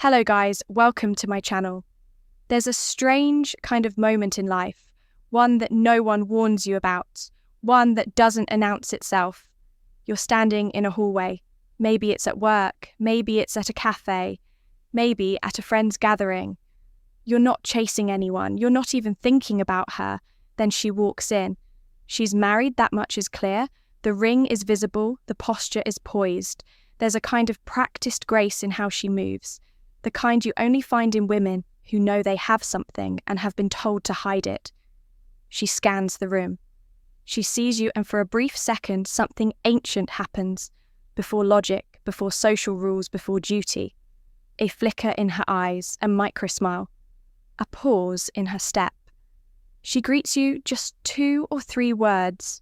Hello guys, welcome to my channel. There's a strange kind of moment in life, one that no one warns you about, one that doesn't announce itself. You're standing in a hallway. Maybe it's at work, maybe it's at a cafe, maybe at a friend's gathering. You're not chasing anyone, you're not even thinking about her. Then she walks in. She's married, that much is clear. The ring is visible, the posture is poised. There's a kind of practiced grace in how she moves. The kind you only find in women who know they have something and have been told to hide it. She scans the room. She sees you, and for a brief second, something ancient happens, before logic, before social rules, before duty. A flicker in her eyes, a micro-smile, a pause in her step. She greets you just 2 or 3 words.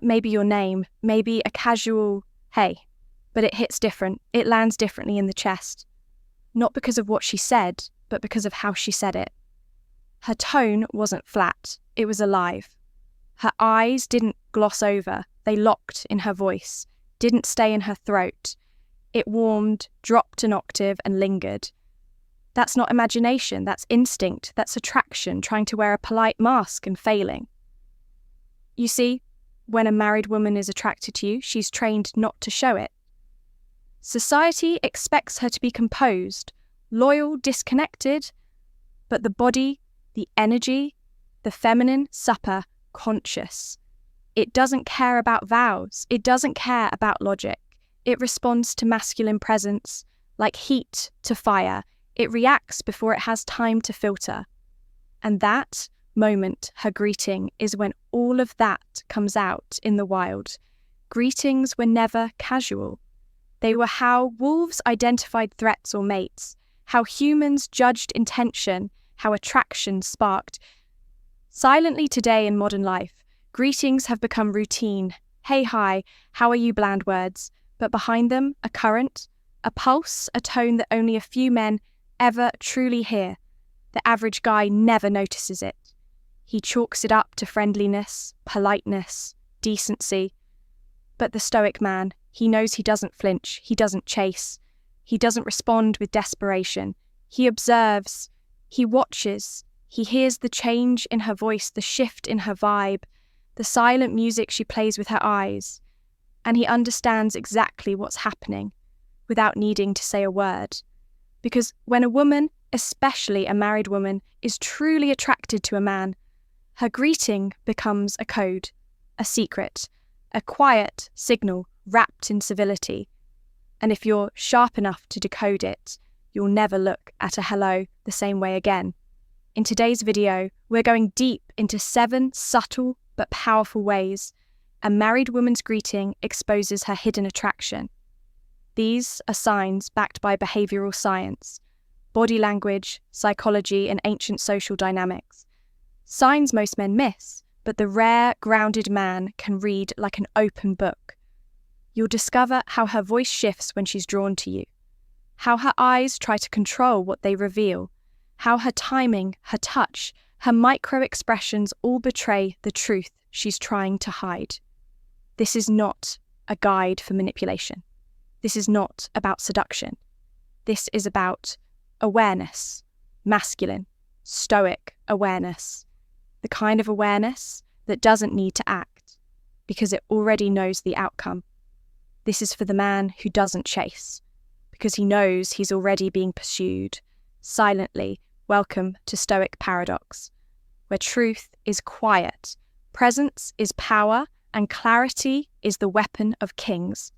Maybe your name, maybe a casual, hey, but it hits different, it lands differently in the chest. Not because of what she said, but because of how she said it. Her tone wasn't flat, it was alive. Her eyes didn't gloss over, they locked in her voice, didn't stay in her throat. It warmed, dropped an octave, and lingered. That's not imagination, that's instinct, that's attraction, trying to wear a polite mask and failing. You see, when a married woman is attracted to you, she's trained not to show it. Society expects her to be composed, loyal, disconnected, but the body, the energy, the feminine supper, conscious. It doesn't care about vows, it doesn't care about logic. It responds to masculine presence, like heat to fire. It reacts before it has time to filter. And that moment, her greeting, is when all of that comes out in the wild. Greetings were never casual. They were how wolves identified threats or mates, how humans judged intention, how attraction sparked. Silently today in modern life, greetings have become routine. Hey, hi, how are you, bland words? But behind them, a current, a pulse, a tone that only a few men ever truly hear. The average guy never notices it. He chalks it up to friendliness, politeness, decency. But the Stoic man, he knows he doesn't flinch, he doesn't chase, he doesn't respond with desperation. He observes, he watches, he hears the change in her voice, the shift in her vibe, the silent music she plays with her eyes, and he understands exactly what's happening without needing to say a word. Because when a woman, especially a married woman, is truly attracted to a man, her greeting becomes a code, a secret, a quiet signal wrapped in civility. And if you're sharp enough to decode it, you'll never look at a hello the same way again. In today's video, we're going deep into 7 subtle but powerful ways a married woman's greeting exposes her hidden attraction. These are signs backed by behavioral science, body language, psychology, and ancient social dynamics. Signs most men miss, but the rare, grounded man can read like an open book. You'll discover how her voice shifts when she's drawn to you, how her eyes try to control what they reveal, how her timing, her touch, her micro-expressions all betray the truth she's trying to hide. This is not a guide for manipulation. This is not about seduction. This is about awareness, masculine, stoic awareness, the kind of awareness that doesn't need to act because it already knows the outcome. This is for the man who doesn't chase, because he knows he's already being pursued. Silently, welcome to Stoic Paradox, where truth is quiet, presence is power, and clarity is the weapon of kings.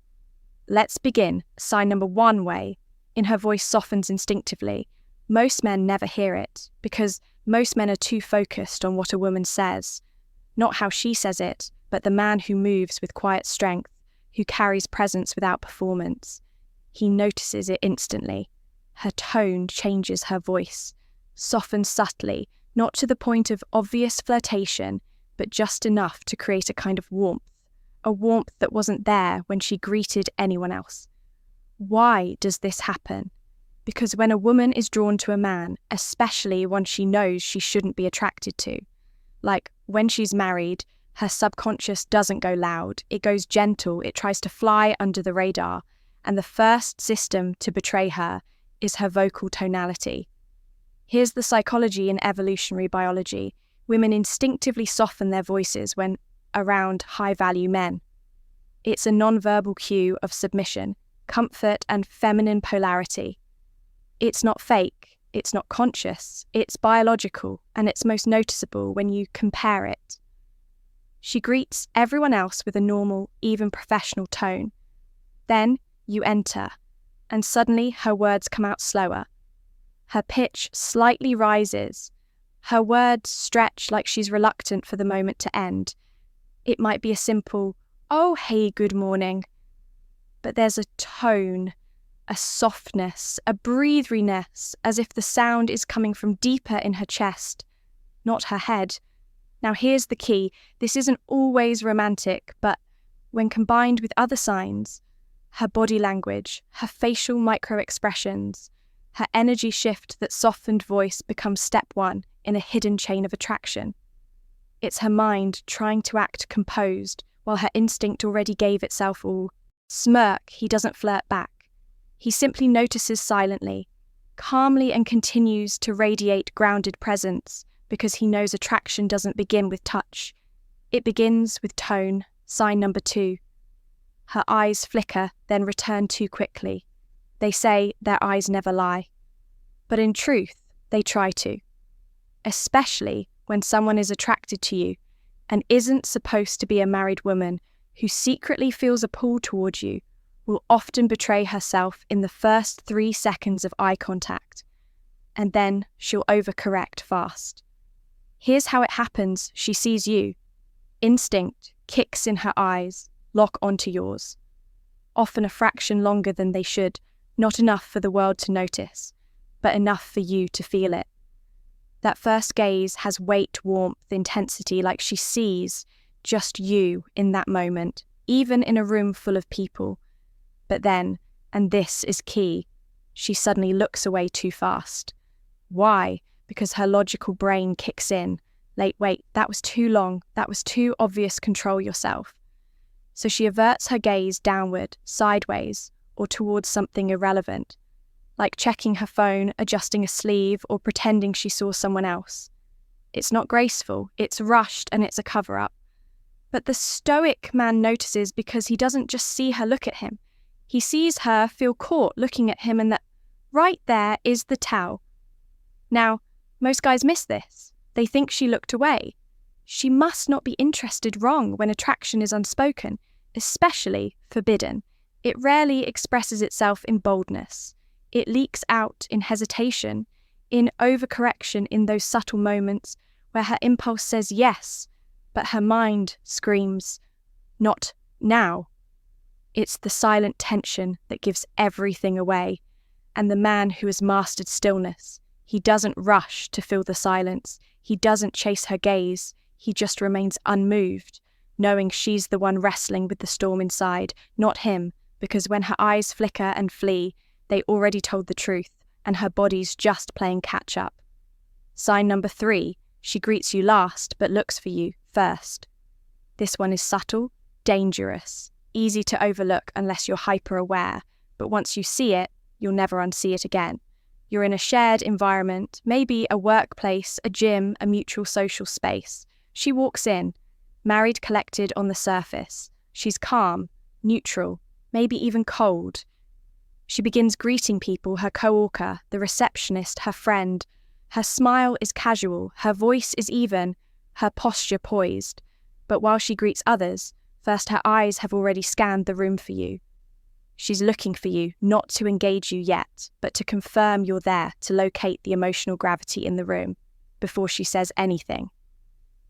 Let's begin. Sign number 1 way. In her voice softens instinctively. Most men never hear it, because most men are too focused on what a woman says. Not how she says it, but the man who moves with quiet strength, who carries presence without performance. He notices it instantly. Her tone changes her voice, softens subtly, not to the point of obvious flirtation, but just enough to create a kind of warmth, a warmth that wasn't there when she greeted anyone else. Why does this happen? Because when a woman is drawn to a man, especially one she knows she shouldn't be attracted to, like when she's married, her subconscious doesn't go loud, it goes gentle, it tries to fly under the radar, and the first system to betray her is her vocal tonality. Here's the psychology in evolutionary biology. Women instinctively soften their voices when around high-value men. It's a non-verbal cue of submission, comfort, and feminine polarity. It's not fake, it's not conscious, it's biological, and it's most noticeable when you compare it. She greets everyone else with a normal, even professional tone. Then you enter, and suddenly her words come out slower. Her pitch slightly rises. Her words stretch like she's reluctant for the moment to end. It might be a simple, "Oh, hey, good morning." But there's a tone, a softness, a breatheriness, as if the sound is coming from deeper in her chest, not her head. Now here's the key. This isn't always romantic, but when combined with other signs, her body language, her facial micro-expressions, her energy shift, that softened voice becomes step one in a hidden chain of attraction. It's her mind trying to act composed while her instinct already gave itself all. Smirk, he doesn't flirt back. He simply notices silently, calmly, and continues to radiate grounded presence because he knows attraction doesn't begin with touch. It begins with tone, sign number 2. Her eyes flicker, then return too quickly. They say their eyes never lie. But in truth, they try to. Especially when someone is attracted to you and isn't supposed to be a married woman who secretly feels a pull towards you, will often betray herself in the first 3 seconds of eye contact. And then she'll overcorrect fast. Here's how it happens. She sees you. Instinct kicks in her eyes, lock onto yours. Often a fraction longer than they should, not enough for the world to notice, but enough for you to feel it. That first gaze has weight, warmth, intensity, like she sees just you in that moment, even in a room full of people. But then, and this is key, she suddenly looks away too fast. Why? Because her logical brain kicks in. Wait, that was too long, that was too obvious, control yourself. So she averts her gaze downward, sideways, or towards something irrelevant, like checking her phone, adjusting a sleeve, or pretending she saw someone else. It's not graceful, it's rushed, and it's a cover-up. But the Stoic man notices because he doesn't just see her look at him. He sees her feel caught looking at him, and that right there is the towel. Now, most guys miss this. They think she looked away. She must not be interested. Wrong when attraction is unspoken, especially forbidden. It rarely expresses itself in boldness. It leaks out in hesitation, in overcorrection, in those subtle moments where her impulse says yes, but her mind screams, not now. It's the silent tension that gives everything away. And the man who has mastered stillness, he doesn't rush to fill the silence. He doesn't chase her gaze. He just remains unmoved, knowing she's the one wrestling with the storm inside, not him, because when her eyes flicker and flee, they already told the truth, and her body's just playing catch-up. Sign number 3, she greets you last, but looks for you first. This one is subtle, dangerous, easy to overlook unless you're hyper-aware, but once you see it, you'll never unsee it again. You're in a shared environment, maybe a workplace, a gym, a mutual social space. She walks in, married, collected on the surface. She's calm, neutral, maybe even cold. She begins greeting people, her co-worker, the receptionist, her friend. Her smile is casual, her voice is even, her posture poised. But while she greets others, first her eyes have already scanned the room for you. She's looking for you, not to engage you yet, but to confirm you're there, to locate the emotional gravity in the room before she says anything,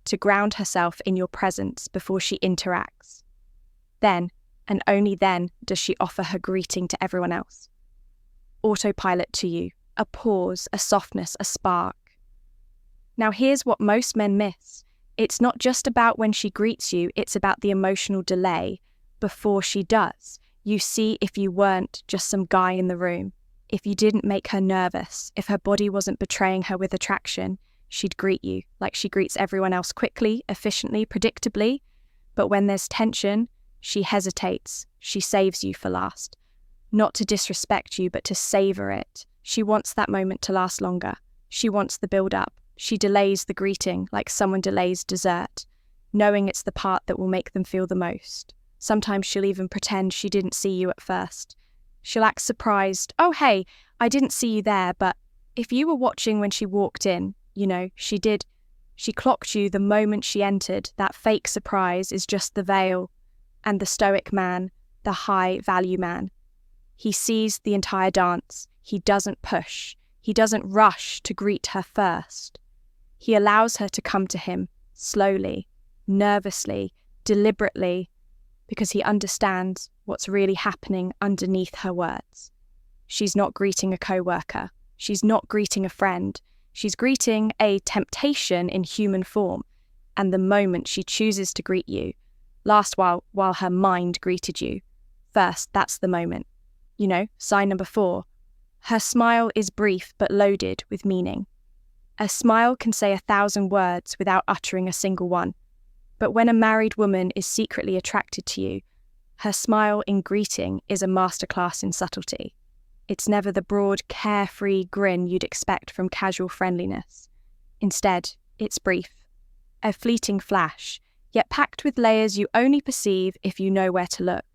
to ground herself in your presence before she interacts. Then, and only then, does she offer her greeting to everyone else. Autopilot to you, a pause, a softness, a spark. Now here's what most men miss. It's not just about when she greets you, it's about the emotional delay before she does. You see if you weren't just some guy in the room, if you didn't make her nervous, if her body wasn't betraying her with attraction, she'd greet you like she greets everyone else, quickly, efficiently, predictably. But when there's tension, she hesitates, she saves you for last. Not to disrespect you, but to savor it. She wants that moment to last longer. She wants the build-up. She delays the greeting like someone delays dessert, knowing it's the part that will make them feel the most. Sometimes she'll even pretend she didn't see you at first. She'll act surprised. Oh, hey, I didn't see you there, but if you were watching when she walked in, she did. She clocked you the moment she entered. That fake surprise is just the veil. And the Stoic man, the high-value man, he sees the entire dance. He doesn't push. He doesn't rush to greet her first. He allows her to come to him slowly, nervously, deliberately, because he understands what's really happening underneath her words. She's not greeting a co-worker. She's not greeting a friend. She's greeting a temptation in human form. And the moment she chooses to greet you, last while her mind greeted you. First, that's the moment. Sign number 4. Her smile is brief but loaded with meaning. A smile can say 1,000 words without uttering a single one. But when a married woman is secretly attracted to you, her smile in greeting is a masterclass in subtlety. It's never the broad, carefree grin you'd expect from casual friendliness. Instead, it's brief, a fleeting flash, yet packed with layers you only perceive if you know where to look.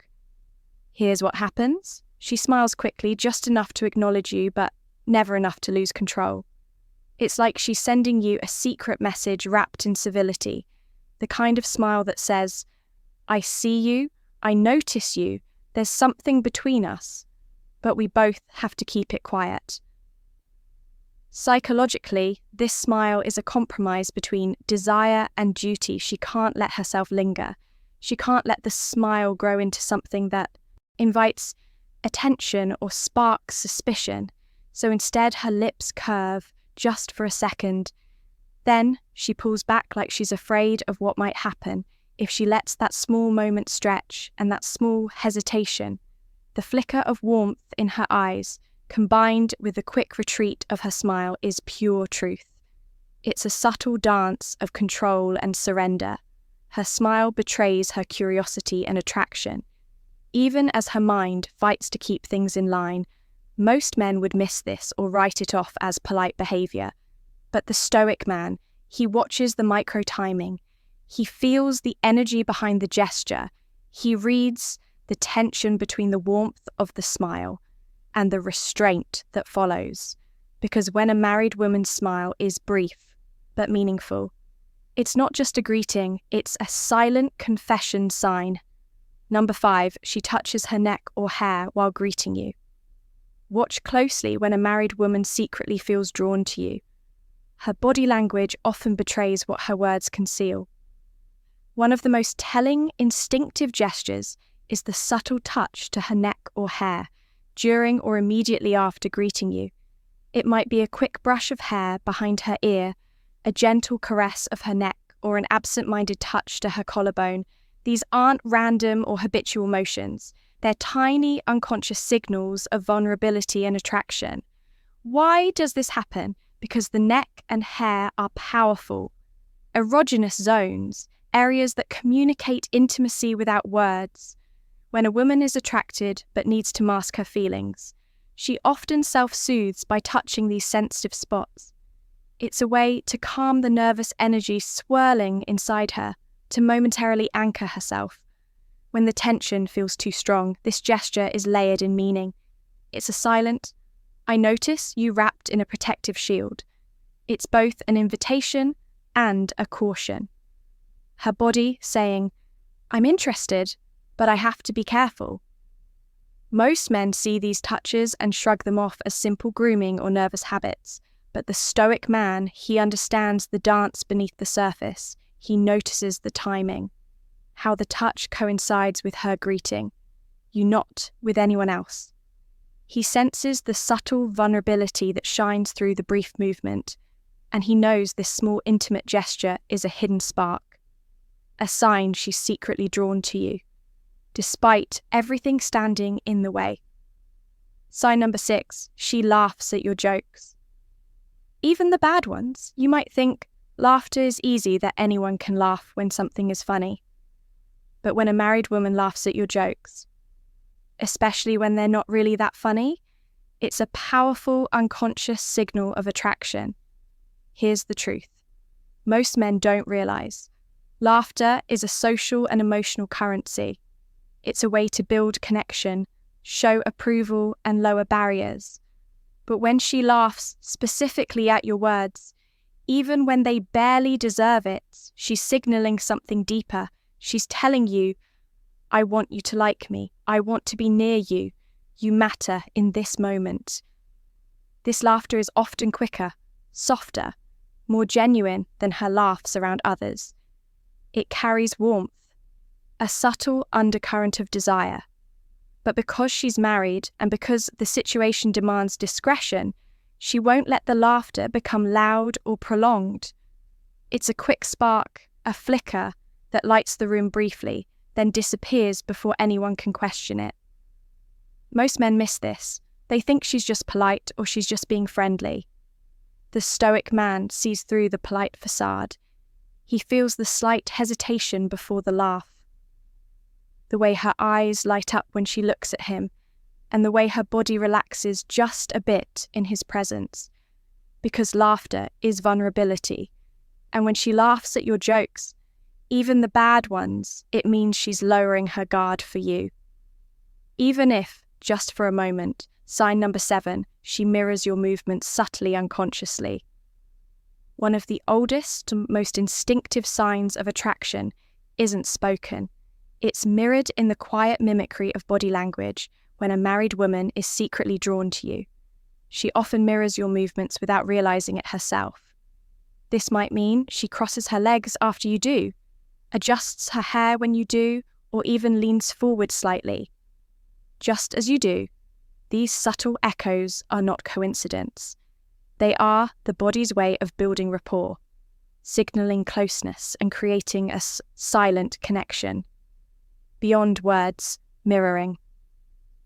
Here's what happens. She smiles quickly, just enough to acknowledge you, but never enough to lose control. It's like she's sending you a secret message wrapped in civility, the kind of smile that says, I see you, I notice you, there's something between us, but we both have to keep it quiet. Psychologically, this smile is a compromise between desire and duty. She can't let herself linger. She can't let the smile grow into something that invites attention or sparks suspicion. So instead, her lips curve just for a second. Then she pulls back like she's afraid of what might happen if she lets that small moment stretch, and that small hesitation, the flicker of warmth in her eyes, combined with the quick retreat of her smile, is pure truth. It's a subtle dance of control and surrender. Her smile betrays her curiosity and attraction. Even as her mind fights to keep things in line, most men would miss this or write it off as polite behavior. But the Stoic man, he watches the micro-timing. He feels the energy behind the gesture. He reads the tension between the warmth of the smile and the restraint that follows. Because when a married woman's smile is brief but meaningful, it's not just a greeting, it's a silent confession sign. Number 5, she touches her neck or hair while greeting you. Watch closely when a married woman secretly feels drawn to you. Her body language often betrays what her words conceal. One of the most telling, instinctive gestures is the subtle touch to her neck or hair during or immediately after greeting you. It might be a quick brush of hair behind her ear, a gentle caress of her neck, or an absent-minded touch to her collarbone. These aren't random or habitual motions. They're tiny, unconscious signals of vulnerability and attraction. Why does this happen? Because the neck and hair are powerful, erogenous zones, areas that communicate intimacy without words. When a woman is attracted but needs to mask her feelings, she often self-soothes by touching these sensitive spots. It's a way to calm the nervous energy swirling inside her, to momentarily anchor herself. When the tension feels too strong, this gesture is layered in meaning. It's a silent, I notice you wrapped in a protective shield. It's both an invitation and a caution. Her body saying, I'm interested, but I have to be careful. Most men see these touches and shrug them off as simple grooming or nervous habits, but the Stoic man, he understands the dance beneath the surface. He notices the timing, how the touch coincides with her greeting, you not with anyone else. He senses the subtle vulnerability that shines through the brief movement, and he knows this small intimate gesture is a hidden spark, a sign she's secretly drawn to you, despite everything standing in the way. Sign number 6, she laughs at your jokes. Even the bad ones. You might think, laughter is easy, that anyone can laugh when something is funny. But when a married woman laughs at your jokes, especially when they're not really that funny, It's a powerful, unconscious signal of attraction. Here's the truth. Most men don't realize. Laughter is a social and emotional currency. It's a way to build connection, show approval, and lower barriers. But when she laughs specifically at your words, even when they barely deserve it, she's signaling something deeper. She's telling you, I want you to like me. I want to be near you. You matter in this moment. This laughter is often quicker, softer, more genuine than her laughs around others. It carries warmth, a subtle undercurrent of desire. But because she's married and because the situation demands discretion, she won't let the laughter become loud or prolonged. It's a quick spark, a flicker that lights the room briefly, then disappears before anyone can question it. Most men miss this. They think she's just polite or she's just being friendly. The Stoic man sees through the polite facade. He feels the slight hesitation before the laugh. The way her eyes light up when she looks at him, and the way her body relaxes just a bit in his presence. Because laughter is vulnerability, and when she laughs at your jokes, even the bad ones, it means she's lowering her guard for you. Even if, just for a moment, sign number 7, she mirrors your movements subtly unconsciously. One of the oldest, most instinctive signs of attraction isn't spoken. It's mirrored in the quiet mimicry of body language when a married woman is secretly drawn to you. She often mirrors your movements without realizing it herself. This might mean she crosses her legs after you do, adjusts her hair when you do, or even leans forward slightly. Just as you do, these subtle echoes are not coincidence. They are the body's way of building rapport, signaling closeness and creating a silent connection. Beyond words, mirroring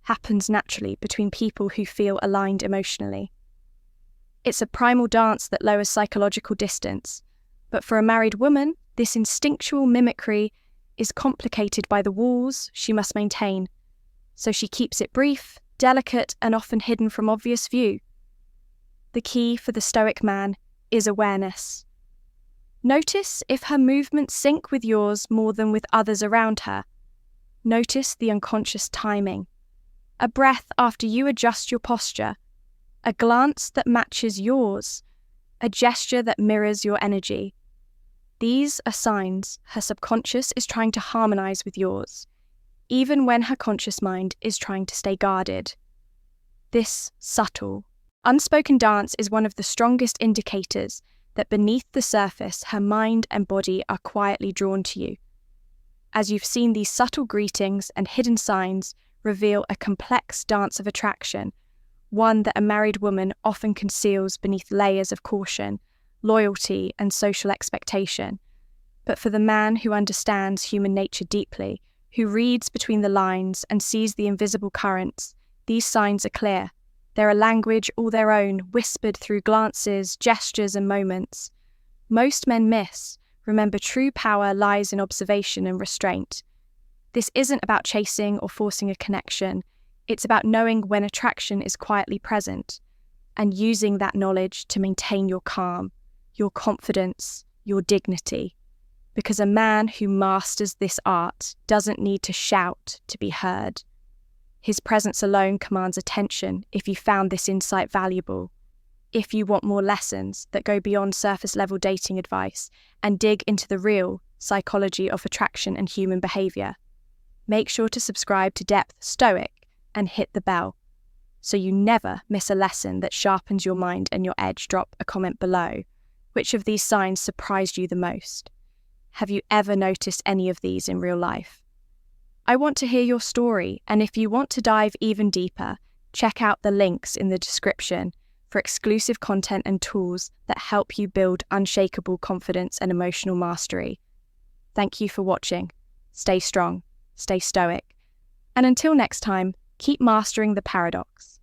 happens naturally between people who feel aligned emotionally. It's a primal dance that lowers psychological distance, but for a married woman, this instinctual mimicry is complicated by the walls she must maintain, so she keeps it brief, delicate, and often hidden from obvious view. The key for the Stoic man is awareness. Notice if her movements sync with yours more than with others around her. Notice the unconscious timing. A breath after you adjust your posture, a glance that matches yours, a gesture that mirrors your energy. These are signs her subconscious is trying to harmonize with yours, even when her conscious mind is trying to stay guarded. This subtle, unspoken dance is one of the strongest indicators that beneath the surface her mind and body are quietly drawn to you. As you've seen, these subtle greetings and hidden signs reveal a complex dance of attraction, one that a married woman often conceals beneath layers of caution, loyalty, and social expectation. But for the man who understands human nature deeply, who reads between the lines and sees the invisible currents, these signs are clear. They're a language all their own, whispered through glances, gestures, and moments. Most men miss. Remember, true power lies in observation and restraint. This isn't about chasing or forcing a connection. It's about knowing when attraction is quietly present and using that knowledge to maintain your calm, your confidence, your dignity. Because a man who masters this art doesn't need to shout to be heard. His presence alone commands attention if you found this insight valuable. If you want more lessons that go beyond surface-level dating advice and dig into the real psychology of attraction and human behavior, make sure to subscribe to Depth Stoic and hit the bell so you never miss a lesson that sharpens your mind and your edge. Drop a comment below. Which of these signs surprised you the most? Have you ever noticed any of these in real life? I want to hear your story, and if you want to dive even deeper, check out the links in the description for exclusive content and tools that help you build unshakable confidence and emotional mastery. Thank you for watching. Stay strong, stay stoic, and until next time, keep mastering the paradox.